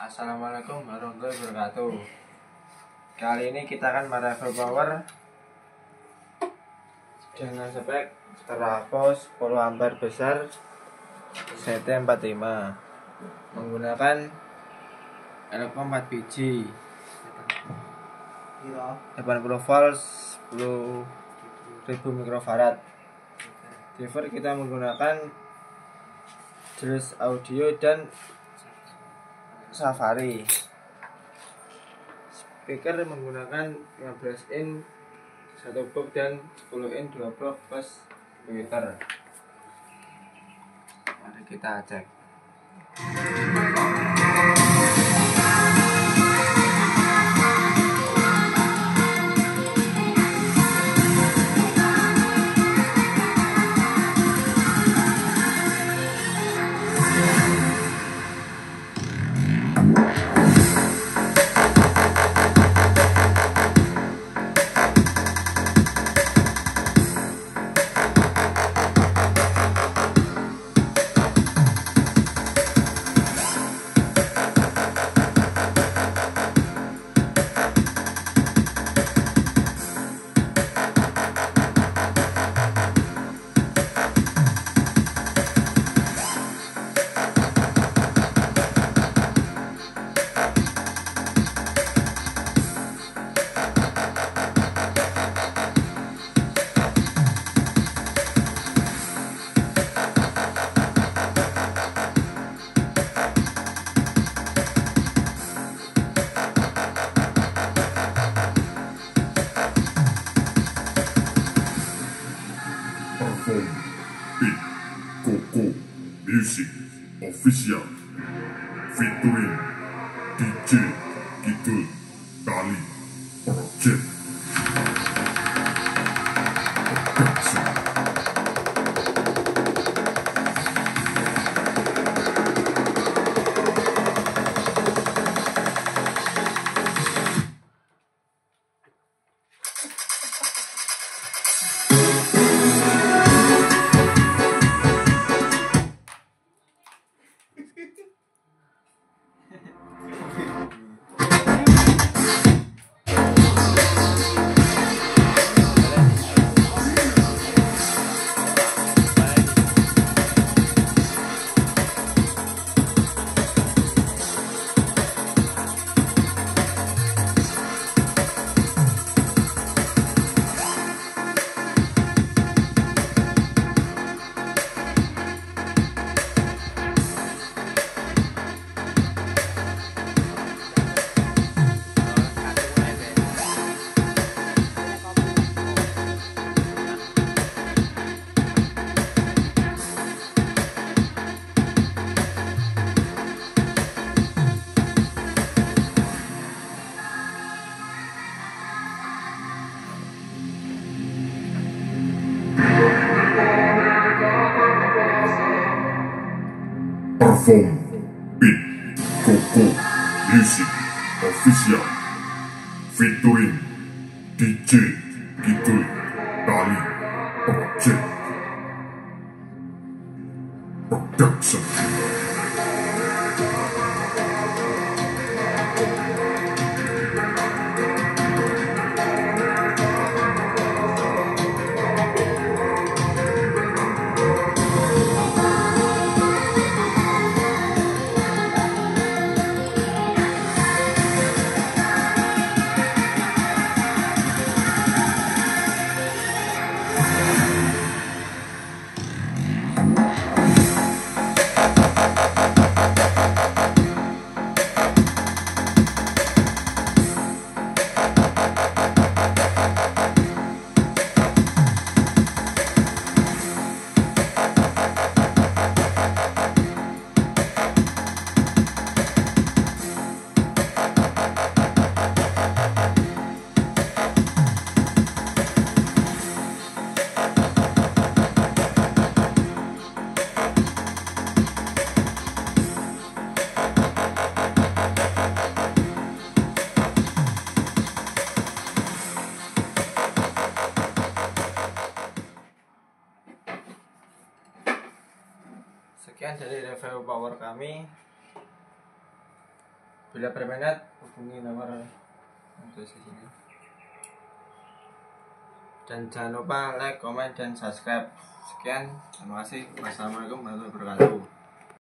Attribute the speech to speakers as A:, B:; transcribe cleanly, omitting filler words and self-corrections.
A: Assalamualaikum warahmatullahi wabarakatuh. Kali ini kita akan mereview power dengan spek Terafos 10 ampere besar CT45 menggunakan Elko 4 biji 80 volt 10.000 mikrofarad. Driver kita menggunakan jenis audio dan Safari. Speaker menggunakan 15 in 1 box dan 10 in 2 box plus tweeter. Mari kita cek.
B: Perform Big Coco Music Official featuring DJ Kidul Kali Project Production. Perform Big Coco Music Official featuring DJ Kidul Kali Project Production.
A: Sekian dari review power kami. Bila berminat hubungi nomor untuk sini. Dan jangan lupa like, komen, dan subscribe. Sekian, terima kasih. Wassalamualaikum warahmatullahi wabarakatuh.